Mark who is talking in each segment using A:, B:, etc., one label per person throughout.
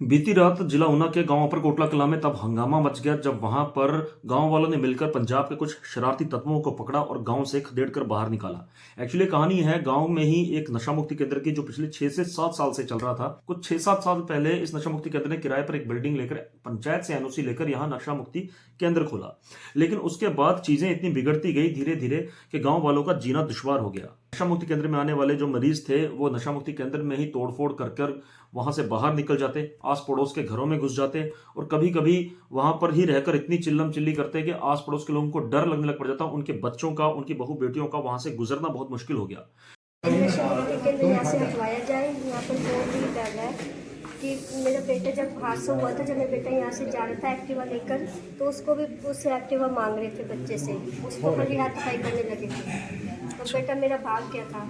A: बीती रात जिला ऊना के गांव पर कोटला कला में तब हंगामा मच गया जब वहां पर गांव वालों ने मिलकर पंजाब के कुछ शरारती तत्वों को पकड़ा और गांव से खदेड़ कर बाहर निकाला। एक्चुअली कहानी है गांव में ही एक नशा मुक्ति केंद्र की जो पिछले 6 से 7 साल से चल रहा था। कुछ 6-7 साल पहले इस नशा मुक्ति केंद्र ने किराए पर एक बिल्डिंग लेकर पंचायत से एनओसी लेकर यहाँ नशा मुक्ति केंद्र खोला। लेकिन उसके बाद चीजें इतनी बिगड़ती गई धीरे धीरे कि गांव वालों का जीना दुश्वार हो गया। नशा मुक्ति केंद्र में आने वाले जो मरीज थे वो नशा मुक्ति केंद्र में ही तोड़फोड़ कर वहां से बाहर निकल जाते, आस पड़ोस के घरों में घुस जाते और कभी कभी वहां पर ही रहकर इतनी चिल्लम चिल्ली करते कि आस पड़ोस के लोगों को डर लगने लग पड़ जाता। उनके बच्चों का, उनकी बहू बेटियों का वहां से गुजरना बहुत मुश्किल हो गया।
B: यहाँ से हटवाया जाए। यहाँ पर बोर्ड भी लगा है कि मेरा बेटा जब हादसा हुआ था, जब मेरा बेटा यहाँ से जा रहा था एक्टिवा लेकर, तो उसको भी उससे एक्टिवा मांग रहे थे बच्चे से, उसको खाली हाथापाई करने लगे थे और बेटा मेरा भाग गया था।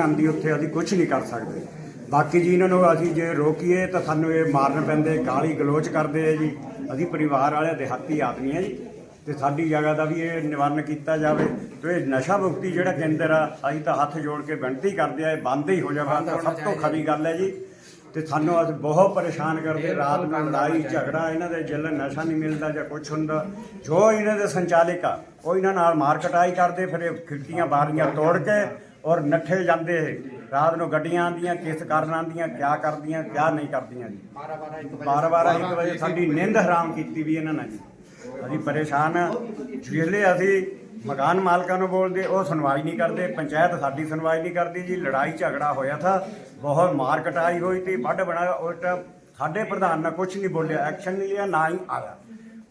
C: आंदी उत्थे असीं कुछ नहीं कर सकते। बाकी जी इन्हों असीं जे रोकीए तो सानू ये मारन पैंदे, गाली गलोच करते हैं जी। असीं परिवार वाले देहाती आदमी है जी, तो साडी जगह का भी ये निवारण किया जाए। तो ये नशा मुक्ति जिहड़ा केंद्र आ, असीं तो हत्थ जोड़ के बेनती करते हैं बंद ही हो जाए। तो सब तो खरी गल है जी। तो सानू अस बहुत परेशान करते, रात में लड़ाई झगड़ा, इन्हां दे जिल्ल नशा नहीं मिलता जां कुछ हुंदा, जो इन्हां दे संचालक आ वो इन्हां नाल मार कटाई करते, फिर खिड़कियां बारियां तोड़ के और नट्ठे जाते। रात को गड्डियां आंदियां, किस कारण आंदियां, क्या करदियां क्या नहीं करदियां जी। 12-12 1 बजे साडी नींद हराम की भी इन्हां ने जी। असीं परेशान आ। जिसले असीं मकान मालकां नूं बोलदे वो सुनवाई नहीं करते, पंचायत साडी सुनवाई नहीं करती जी। लड़ाई झगड़ा होया था, बहुत मार कटाई हुई थी, वड्ड बड़ा उल्टा साडे प्रधान ने कुछ नहीं बोलिया, एक्शन नहीं लिया, ना ही आया।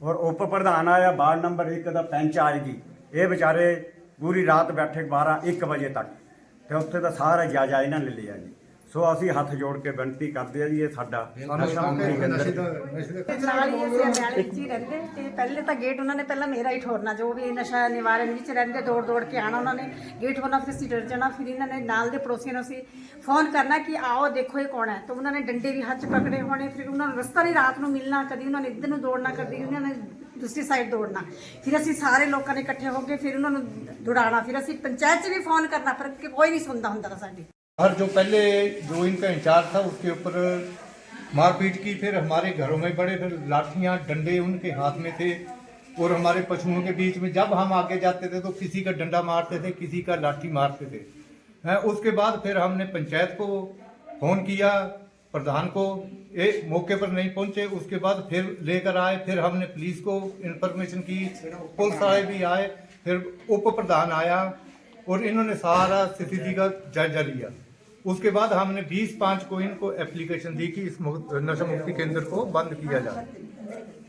C: और उप प्रधान आया, वार्ड नंबर 1 का पैंच आएगी, ये बेचारे पूरी रात बैठे 12-1 बजे तक, तो उत्थे तो सारा जायजा इन्हां ने लिया जी। सो असीं हथ जोड़ के बेनती करते हैं जी, ये साडा नशा मुक्ति केंद्र
D: पहले तो गेट उन्होंने पहला मेरा ही ठोरना, जो भी नशा निवारण विच रहिंदे दौड़ दौड़ के आना, उन्होंने गेट खोलना, फिर असीं डर जाना, फिर इन्होंने नाल दे पड़ोसियों ने फोन करना कि आओ देखो ये कौन है, तो उन्होंने डंडे भी हाथ च पकड़े होने, फिर उन्होंने रस्ता नहीं रात को मिलना, कभी उन्होंने इधर नूं दौड़ना, कभी उन्होंने दूसरी साइड दौड़ना, फिर असीं सारे लोगों ने इकट्ठे होकर फिर उन्होंने दौड़ाना, फिर असीं पंचायत से भी फोन करना, पर कोई नहीं सुनता हुंदा था साडी।
E: और जो पहले जो इनका इंचार्ज था उसके ऊपर मारपीट की, फिर हमारे घरों में बड़े, फिर लाठियां डंडे उनके हाथ में थे, और हमारे पशुओं के बीच में जब हम आगे जाते थे तो किसी का डंडा मारते थे, किसी का लाठी मारते थे। उसके बाद फिर हमने पंचायत को फ़ोन किया, प्रधान को, ये मौके पर नहीं पहुंचे। उसके बाद फिर लेकर आए, फिर हमने पुलिस को इन्फॉर्मेशन की, पुलिस वाले भी आए, फिर उप प्रधान आया और इन्होंने सारा स्थिति का जायजा लिया। उसके बाद हमने 20/5 को इनको एप्लीकेशन दी कि इस नशा मुक्ति केंद्र को बंद किया जाए।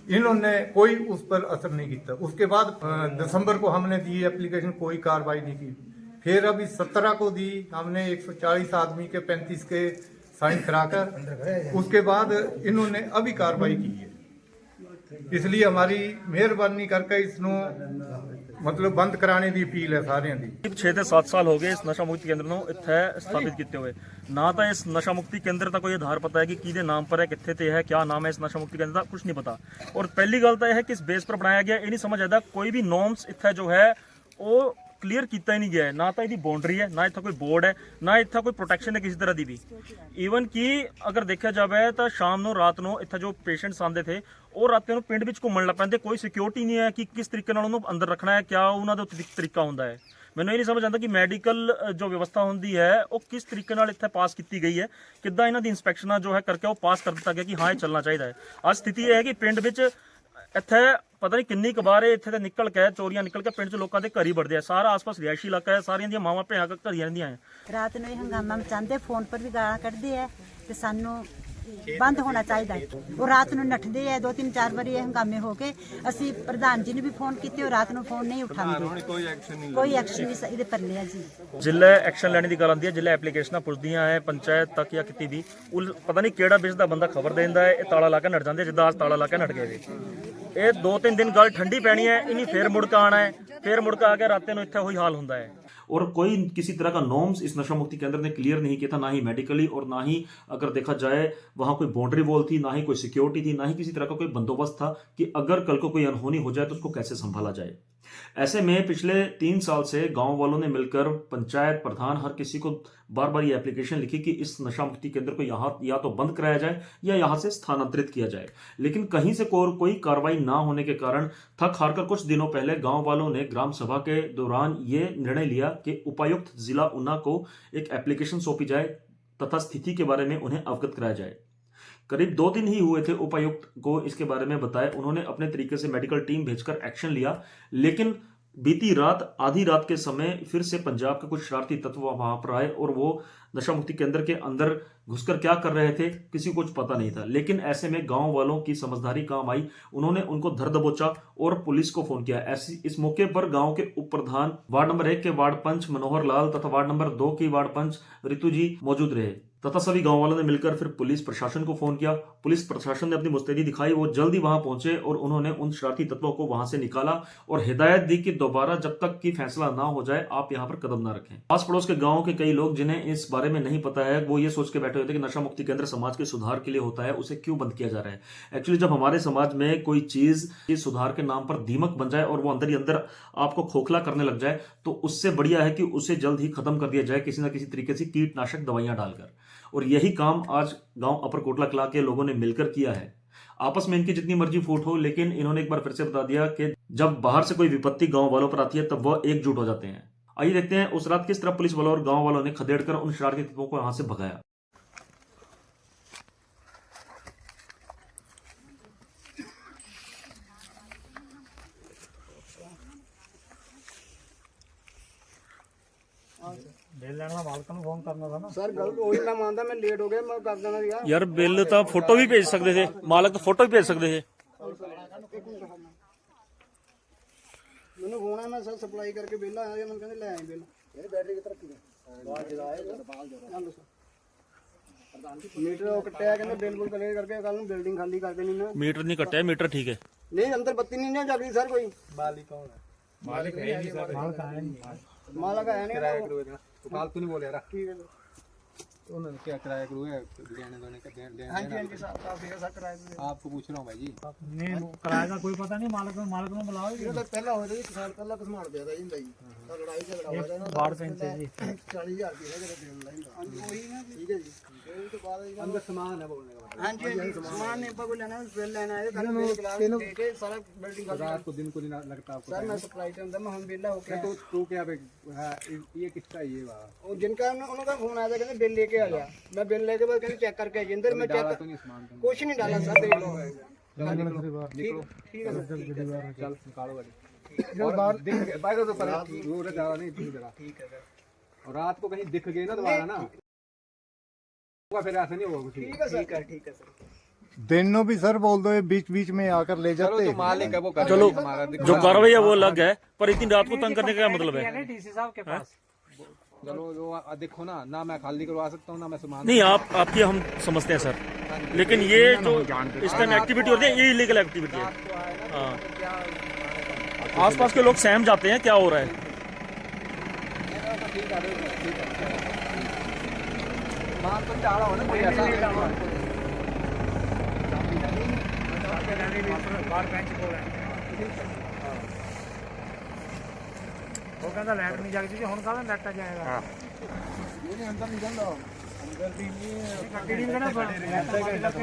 E: इन्होंने कोई उस पर असर नहीं किया। उसके बाद दिसंबर को हमने दी एप्लीकेशन, कोई कार्रवाई नहीं की। फिर अभी 17 को दी हमने, 140 आदमी के 35 के साइन कराकर, उसके बाद इन्होंने अभी कार्रवाई की है। इसलिए हमारी मेहरबानी करके इसनों मतलब बंद कराने की अपील है सारिਆਂ ਦੀ।
A: 6 से 7 साल हो गए इस नशा मुक्ति केंद्र ਨੂੰ ਇੱਥੇ ਸਥਾਪਿਤ ਕੀਤੇ ਹੋਏ। ਨਾ ਤਾਂ ਇਸ ਨਸ਼ਾ ਮੁਕਤੀ ਕੇਂਦਰ ਦਾ ਕੋਈ ਆਧਾਰ ਪਤਾ ਹੈ ਕਿ ਕਿਹਦੇ ਨਾਮ ਪਰ ਹੈ, ਕਿੱਥੇ ਤੇ ਹੈ, क्या नाम है इस नशा मुक्ति केंद्र का, कुछ नहीं पता। और पहली गल तो यह है कि इस बेस पर बनाया गया, ये नहीं समझ आता कोई भी नॉर्म्स इत्थे जो है वो क्लीयर किया ही नहीं गया है। ना तो इसकी बाउंड्री है, ना इतना कोई बोर्ड है, ना इतना कोई प्रोटेक्शन है किसी तरह की भी। ईवन कि अगर देखा जाए तो शाम को रात को इतना जो पेशेंट्स आते थे और रात को पिंड में घूमन लग पैंदे, कोई सिक्योरिटी नहीं है कि किस तरीके उन्होंने अंदर रखना है, क्या उन्होंने तरीका होंदा है। मैंने ये नहीं समझ आता कि मैडिकल जो व्यवस्था होंदी है वो किस तरीके इत्थे पास की गई है, किद्दां इन्हां दी इंस्पैक्शन जो है करके वो पास कर दिता गया कि हाँ ये चलना चाहिए है। आज स्थिति यह है कि पिंड विच इत्थे पता नहीं किन्नी कबार इत्थे ते निकल के चोरियां निकल के पिंड च लोगों के घर ही बढ़ते हैं। सारा आस पास रिहायशी इलाका है, सारियां दी मावां भैणां घर ही रहिंदियां हैं।
F: रात ਨੂੰ ਹੰਗਾਮਾ ਮਚਾਉਂਦੇ, ਫੋਨ ਪਰ ਵੀ ਗਾਲਾਂ ਕੱਢਦੇ ਆ ਤੇ ਸਾਨੂੰ ਬੰਦ ਹੋਣਾ ਚਾਹੀਦਾ ਹੈ। ਉਹ ਰਾਤ ਨੂੰ ਨੱਠਦੇ ਆ, 2-3-4 ਵਾਰੀ ਇਹ ਹੰਗਾਮੇ ਹੋ ਕੇ ਅਸੀਂ ਪ੍ਰਧਾਨ ਜੀ ਨੂੰ ਵੀ ਫੋਨ ਕੀਤੇ, ਉਹ ਰਾਤ ਨੂੰ ਫੋਨ ਨਹੀਂ ਉਠਾਉਂਦੇ, ਕੋਈ ਐਕਸ਼ਨ ਨਹੀਂ ਇਹਦੇ ਪਰ ਲਿਆ ਜੀ।
A: जिले एक्शन लैने की गल आती है, जिले एप्लीकेशन पुजदियां है पंचायत तक या कितनी भी पता नहीं केड़ा बिज का बंदा खबर देंदा है, ताला ला के नट जाते, जिद्दां अस ताला ला के नट गए। ये 2-3 दिन गल ठंडी पैनी है, इन्हीं फिर मुड़का आना है, फिर मुड़का आके रातें इत्थे वही हाल होंदा है। और कोई किसी तरह का नॉर्म्स इस नशा मुक्ति केंद्र ने क्लियर नहीं किया था, ना ही मेडिकली और ना ही अगर देखा जाए वहाँ कोई बाउंड्री वॉल थी, ना ही कोई सिक्योरिटी थी, ना ही किसी तरह का कोई बंदोबस्त था कि अगर कल को कोई अनहोनी हो जाए तो उसको कैसे संभाला जाए। ऐसे में पिछले 3 साल से गांव वालों ने मिलकर पंचायत प्रधान हर किसी को बार बार ये एप्लीकेशन लिखी कि इस नशा मुक्ति केंद्र को यहाँ या तो बंद कराया जाए या यहाँ से स्थानांतरित किया जाए, लेकिन कहीं से कोई कार्रवाई ना होने के कारण थक हारकर कुछ दिनों पहले गांव वालों ने ग्राम सभा के दौरान ये निर्णय लिया कि उपायुक्त जिला ऊना को एक एप्लीकेशन सौंपी जाए तथा स्थिति के बारे में उन्हें अवगत कराया जाए। करीब 2 दिन ही हुए थे उपायुक्त को इसके बारे में बताए, उन्होंने अपने तरीके से मेडिकल टीम भेजकर एक्शन लिया, लेकिन बीती रात आधी रात के समय फिर से पंजाब के कुछ शरारती तत्व वहां पर आए और वो नशा मुक्ति केंद्र के अंदर घुसकर क्या कर रहे थे किसी को कुछ पता नहीं था। लेकिन ऐसे में गांव वालों की समझदारी काम आई, उन्होंने उनको धर दबोचा और पुलिस को फोन किया। इस मौके पर गांव के उप प्रधान, वार्ड नंबर 1 के वार्ड पंच मनोहर लाल तथा वार्ड नंबर 2 की वार्ड पंच रितु जी मौजूद रहे तथा सभी गांव वालों ने मिलकर फिर पुलिस प्रशासन को फोन किया। पुलिस प्रशासन ने अपनी मुस्तैदी दिखाई, वो जल्दी वहां पहुंचे और उन्होंने उन शरारती तत्वों को वहां से निकाला और हिदायत दी कि दोबारा जब तक कि फैसला ना हो जाए आप यहां पर कदम ना रखें। आस पड़ोस के गांव के कई लोग जिन्हें इस बारे में नहीं पता है वो ये सोच के बैठे हुए थे कि नशा मुक्ति केंद्र समाज के सुधार के लिए होता है, उसे क्यों बंद किया जा रहा है। एक्चुअली जब हमारे समाज में कोई चीज सुधार के नाम पर दीमक बन जाए और वो अंदर ही अंदर आपको खोखला करने लग जाए तो उससे बढ़िया है कि उसे जल्द ही खत्म कर दिया जाए किसी ना किसी तरीके से कीटनाशक दवाइयां डालकर। और यही काम आज गांव अपर कोटला कला के लोगों ने मिलकर किया है। आपस में इनकी जितनी मर्जी फूट हो, लेकिन इन्होंने एक बार फिर से बता दिया कि जब बाहर से कोई विपत्ति गांव वालों पर आती है तब वह एकजुट हो जाते हैं। आइए देखते हैं उस रात किस तरह पुलिस वालों और गांव वालों ने खदेड़कर उन शरारती तत्वों को यहां से भगाया।
G: सर गलत वही ना मानता, मैं लेट हो गया, मैं कर देना यार।
A: यार बिल तो फोटो भी भेज सकते थे, मालक तो फोटो भी भेज सकते थे।
G: मैंने फोन है, मैं सर सप्लाई करके बिल आया, मैं कहने ले आए बिल। मेरी बैटरी किधर रखी है? बाहर जलाए मीटर कट्टिया, कहने बिल बुल कलेक्ट करके कल ਨੂੰ बिल्डिंग खाली कर देनी ना।
A: मीटर नहीं कटा है, मीटर ठीक है।
G: नहीं अंदर बत्ती नहीं ना जग रही सर। कोई मालिक कौन है? मालिक है नहीं सर, मालिक है नहीं, किराया करो तो फालतू नहीं बोले यार। ठीक है तो उन्होंने क्या किराया करो है देने दोने का देने। हां जी साहब आप देगा सर किराया। आपको पूछ रहा हूं भाई जी, नहीं किराया का कोई पता नहीं, मालिक में बुलाओ। ये तो पहला हो रही किसान पहला कसमाड़ दिया था जी भाई, तो लड़ाई झगड़ा हो रहा है ना। बाढ़ से जी 40000 रुपए का देने लाइन। हां जी वही ना, ठीक है जी। तो बाद अंदर सामान है बोलने का। हां जी सामान नहीं पर को लेना है, बिल लेना है, घर में क्लास देके सारा बिल्डिंग का। रात को दिन को दिन लगता आपको सर। मैं सप्लाई करता हूं, हम बिल होके तो क्या ये किसका ये वा और जिनका उनका फोन आया था, कहते बिल लेके आ गया। मैं बिल लेके बाद कहते चेक करके आई, अंदर मैं चेक कुछ नहीं डाला सर। देख लो ठीक है चल निकालो गाड़ी और बाहर दिख बाहर तो पर वो रे ज्यादा नहीं ठीक है। ठीक है सर। और रात को कहीं दिख गए ना दोबारा ना फिर ऐसा नहीं होगा। ठीक है सर, ठीक है सर।
E: दिनों भी सर बोल दो, बीच बीच में आकर ले जाते।
G: तो मालिक है वो कर।
A: चलो जो कार्रवाई है वो अलग है, पर इतनी रात को तंग करने का क्या मतलब है?
G: डीसी साहब के पास चलो जो देखो ना मैं खाली करवा सकता हूँ ना मैं सामान
A: नहीं आपकी हम समझते हैं सर, लेकिन ये जो इस टाइम एक्टिविटी होती है ये इलीगल एक्टिविटी है। हाँ आसपास के लोग सहम जाते हैं क्या हो रहा है।
G: तो चाड़ा हो ना कोई ऐसा वो कहता लाइट नहीं जगती जी, हुण काहदा लाइट जाएगा। हां ये अंदर नहीं ਜਾਂਦਾ अंदर भी नहीं कहना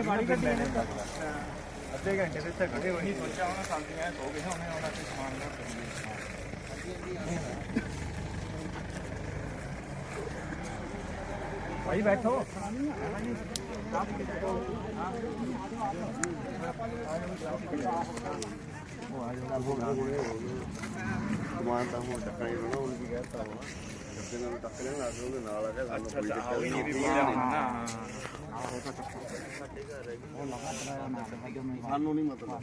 G: बड़ी गड्डी है आधे घंटे से ਇੱਥੇ ਖੜੇ ਵਹੀ ਸੋਚਿਆ ਉਹਨਾਂ ਸਾਲ ਐ ਹੋ ਗਏ ਉਹਨੇ ਉਹਨਾਂ ਤੇ ਸਮਾਨ ਲੈ ਭਾਈ बैठो
H: ਸਮਾਨ ਤਾਂ ਹੁਣ ਟੱਕਣਾ ਹੀ ਹੋਣਾ, ਹੁਣ ਵੀ ਕਹਿਤਾ ਵਾ ਜੱਦੇ ਨਾਲ ਟੱਕਰੇ ਨਾ ਉਹਦੇ ਨਾਲ ਆ ਕੇ ਸਾਨੂੰ ਕੋਈ ਦਿੱਕਤ ਨਹੀਂ। ਸਾਨੂੰ ਨਹੀਂ ਮਤਲਬ।